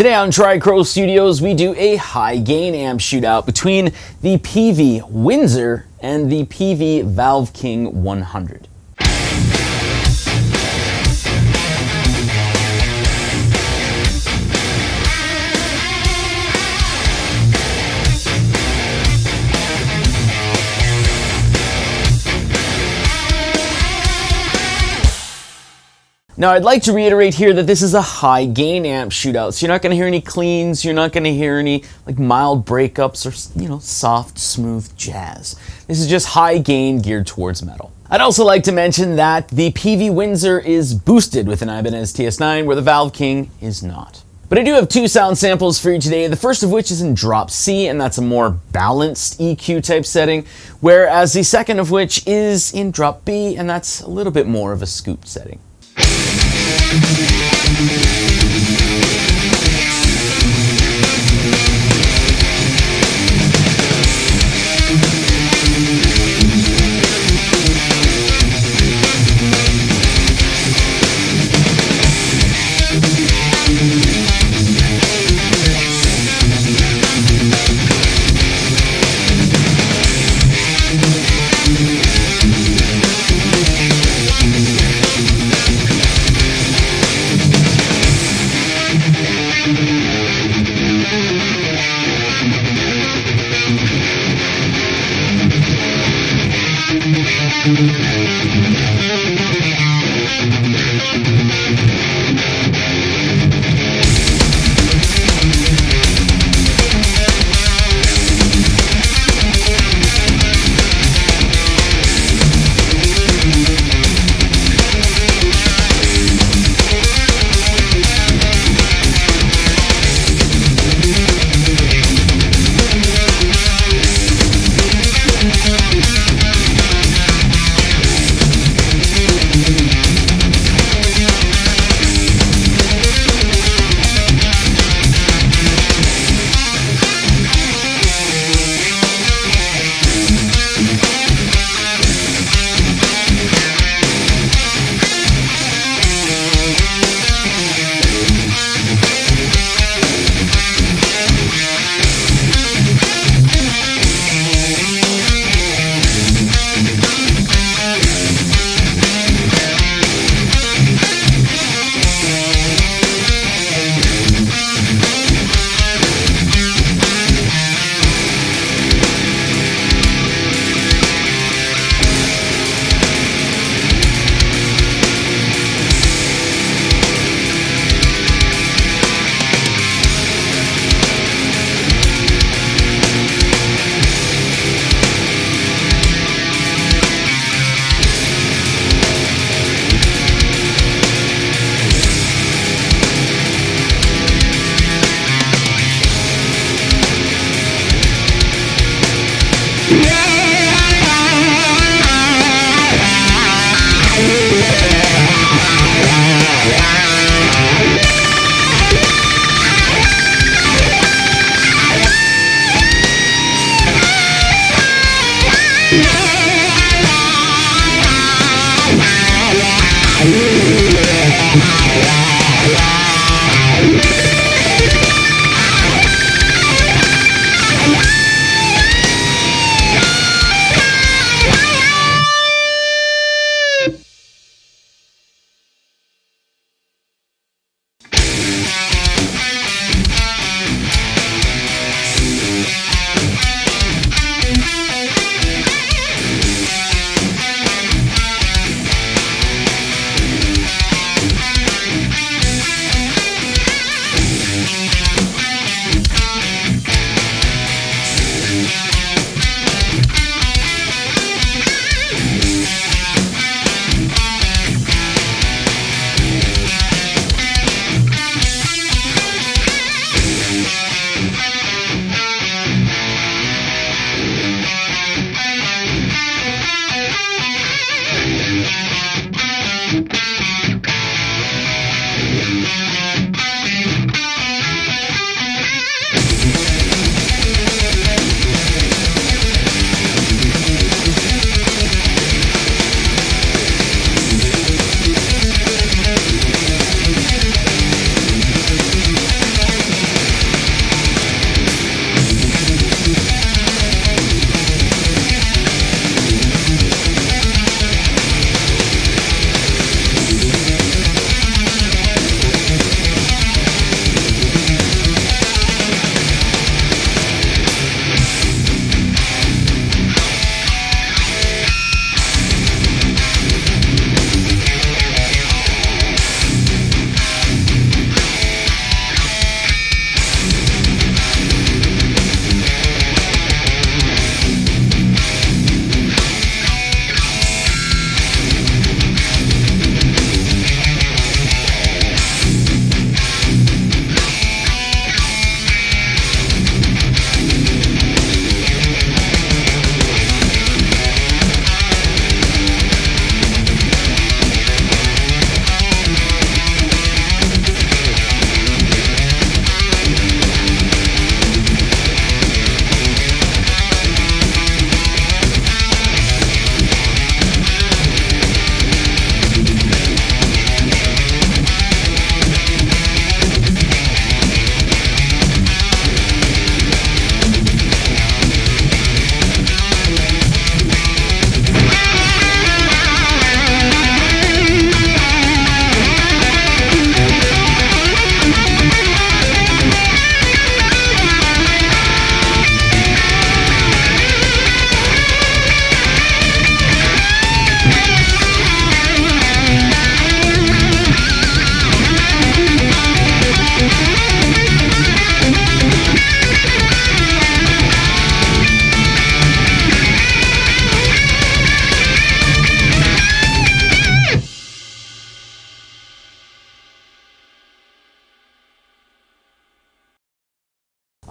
Today on Tri-Crow Studios, we do a high gain amp shootout between the Peavey Windsor and the Peavey Valve King 100. Now, I'd like to reiterate here that this is a high gain amp shootout, so you're not going to hear any cleans, you're not going to hear any mild breakups or, soft, smooth jazz. This is just high gain geared towards metal. I'd also like to mention that the Peavey Windsor is boosted with an Ibanez TS9, where the Valve King is not. But I do have two sound samples for you today, the first of which is in drop C, and that's a more balanced EQ type setting, whereas the second of which is in drop B, and that's a little bit more of a scooped setting.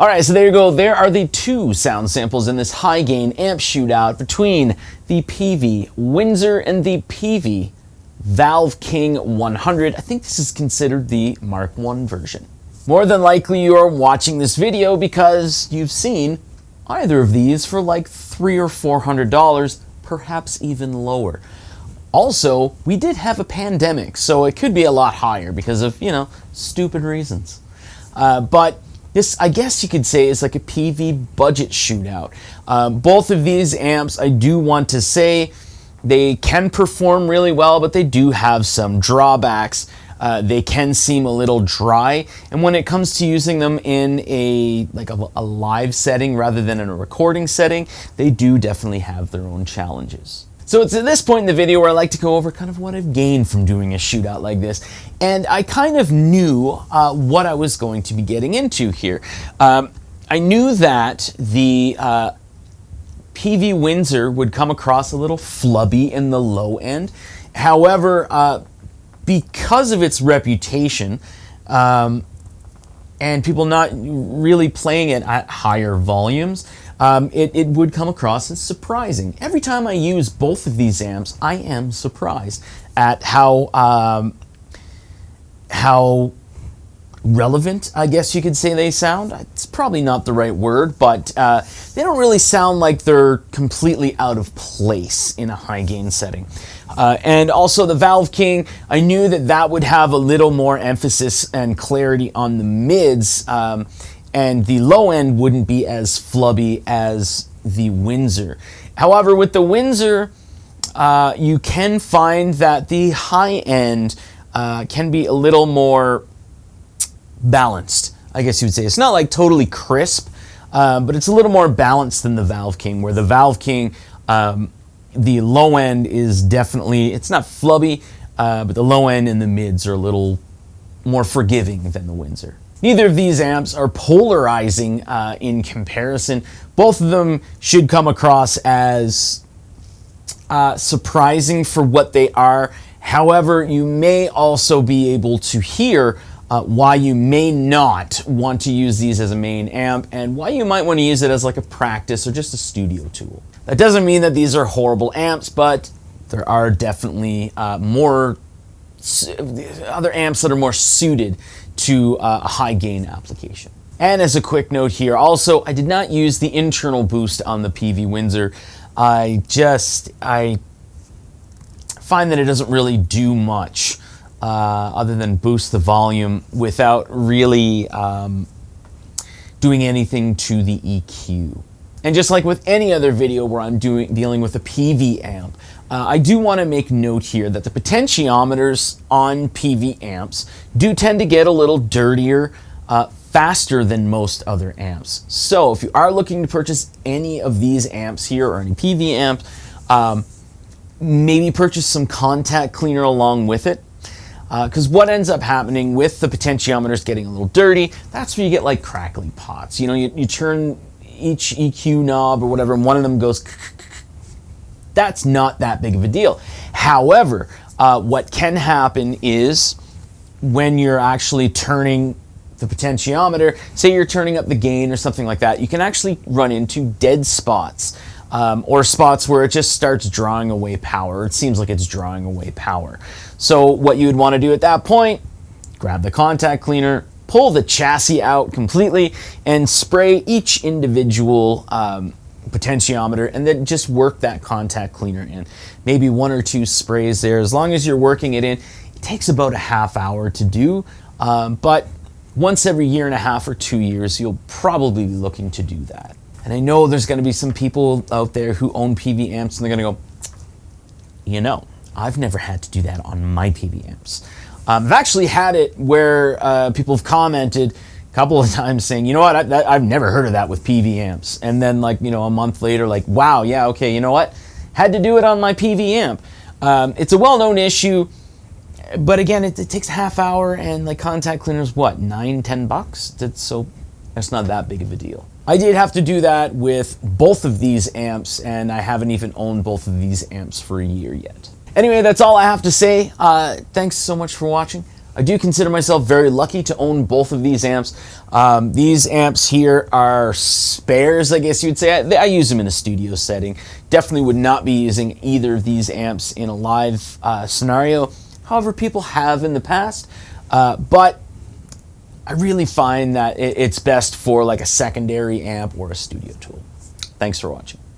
All right, so there you go. There are the two sound samples in this high gain amp shootout between the Peavey Windsor and the Peavey Valve King 100. I think this is considered the Mark I version. More than likely you are watching this video because you've seen either of these for like $300 or $400, perhaps even lower. Also, we did have a pandemic, so it could be a lot higher because of, you know, stupid reasons. But this, I guess you could say, is like a Peavey budget shootout. Both of these amps, I do want to say, they can perform really well, but they do have some drawbacks. They can seem a little dry, and when it comes to using them in a live setting rather than in a recording setting, they do definitely have their own challenges. So it's at this point in the video where I like to go over kind of what I've gained from doing a shootout like this, and I kind of knew what I was going to be getting into here. I knew that the Peavey Windsor would come across a little flubby in the low end. However, because of its reputation and people not really playing it at higher volumes, it would come across as surprising. Every time I use both of these amps, I am surprised at how relevant, I guess you could say, they sound. It's probably not the right word, but they don't really sound like they're completely out of place in a high gain setting. And also the Valve King, I knew that that would have a little more emphasis and clarity on the mids, and the low end wouldn't be as flubby as the Windsor. However, with the Windsor, you can find that the high end can be a little more balanced, I guess you would say. It's not like totally crisp, but it's a little more balanced than the Valve King, where the Valve King, the low end is definitely, it's not flubby, but the low end and the mids are a little more forgiving than the Windsor. Neither of these amps are polarizing in comparison. Both of them should come across as surprising for what they are. However, you may also be able to hear why you may not want to use these as a main amp and why you might want to use it as like a practice or just a studio tool. That doesn't mean that these are horrible amps, but there are definitely other amps that are more suited to a high gain application. And as a quick note here, also, I did not use the internal boost on the Peavey Windsor. I find that it doesn't really do much other than boost the volume without really doing anything to the EQ. And just like with any other video where I'm dealing with a Peavey amp, I do want to make note here that the potentiometers on Peavey amps do tend to get a little dirtier faster than most other amps. So if you are looking to purchase any of these amps here or any Peavey amps, maybe purchase some contact cleaner along with it. Because what ends up happening with the potentiometers getting a little dirty, that's where you get like crackly pots. You know, you turn each EQ knob or whatever, and one of them goes. That's not that big of a deal. However, what can happen is when you're actually turning the potentiometer, say you're turning up the gain or something like that, you can actually run into dead spots. Or spots where it just starts drawing away power. It seems like it's drawing away power. So what you would want to do at that point, grab the contact cleaner, pull the chassis out completely, and spray each individual potentiometer, and then just work that contact cleaner in. Maybe 1 or 2 sprays there. As long as you're working it in, it takes about a half hour to do, but once every 1.5 or 2 years, you'll probably be looking to do that. And I know there's going to be some people out there who own Peavey amps, and they're going to go, you know, I've never had to do that on my Peavey amps. I've actually had it where people have commented a couple of times saying, you know what, I've never heard of that with Peavey amps. And then, like, you know, a month later, like, wow, yeah, okay, you know what? Had to do it on my Peavey amp. It's a well-known issue, but again, it takes a half hour, and like contact cleaners, what, $9-10? So that's not that big of a deal. I did have to do that with both of these amps, and I haven't even owned both of these amps for a year yet. Anyway, that's all I have to say. Thanks so much for watching. I do consider myself very lucky to own both of these amps. These amps here are spares, I guess you'd say. I use them in a studio setting. Definitely would not be using either of these amps in a live scenario. However, people have in the past. But I really find that it's best for like a secondary amp or a studio tool. Thanks for watching.